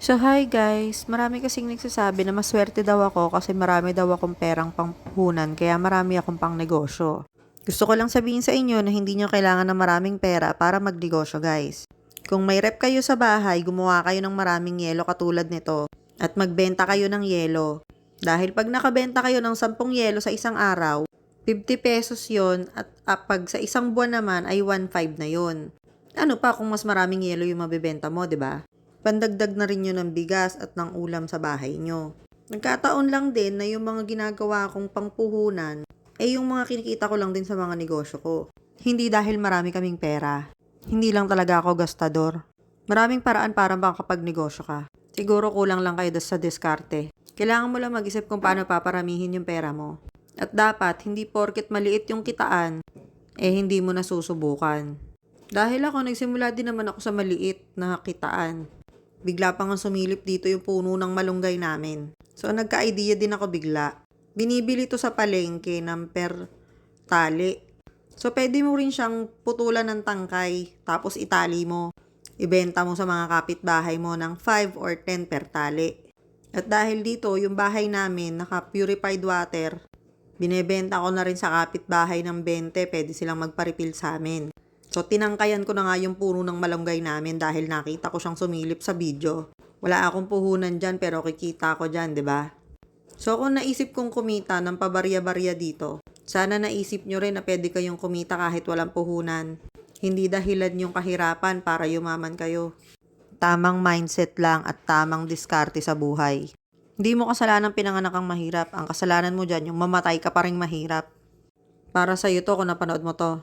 So hi guys, marami kasing nagsasabi na maswerte daw ako kasi marami daw akong perang pangpuhunan kaya marami akong pang negosyo. Gusto ko lang sabihin sa inyo na hindi nyo kailangan ng maraming pera para magnegosyo guys. Kung may rep kayo sa bahay, gumawa kayo ng maraming yelo katulad nito at magbenta kayo ng yelo. Dahil pag nakabenta kayo ng 10 yelo sa isang araw, 50 pesos yon at pag sa isang buwan naman ay 1.5 na yon. Ano pa kung mas maraming yelo yung mabebenta mo, 'di ba? Pandagdag na rin yun ng bigas at ng ulam sa bahay nyo. Nagkataon lang din na yung mga ginagawa kong pangpuhunan ay yung mga kinikita ko lang din sa mga negosyo ko. Hindi dahil marami kaming pera. Hindi lang talaga ako gastador. Maraming paraan para makapag-negosyo ka. Siguro kulang lang kayo sa diskarte. Kailangan mo lang mag-isip kung paano paparamihin yung pera mo. At dapat, hindi porket maliit yung kitaan, hindi mo nasusubukan. Dahil ako, nagsimula din naman ako sa maliit na kitaan. Bigla pa nga sumilip dito yung puno ng malunggay namin. So, nagka-idea din ako bigla. Binibili to sa palengke ng per tali. So, pwede mo rin siyang putulan ng tangkay, tapos itali mo. Ibenta mo sa mga kapitbahay mo ng 5 or 10 per tali. At dahil dito, yung bahay namin, naka-purified water, binebenta ko na rin sa kapitbahay ng 20, pwede silang magpa-refill sa amin. So, tinangkayan ko na nga yung puno ng malunggay namin dahil nakita ko siyang sumilip sa video. Wala akong puhunan dyan pero kikita ko dyan, 'di ba? So, kung naisip kong kumita ng pabarya-barya dito, sana naisip nyo rin na pwede kayong kumita kahit walang puhunan. Hindi dahilan yung kahirapan para yumaman kayo. Tamang mindset lang at tamang diskarte sa buhay. Hindi mo kasalanan pinanganak kang mahirap. Ang kasalanan mo dyan, yung mamatay ka pa rin mahirap. Para sa'yo to kung napanood mo to.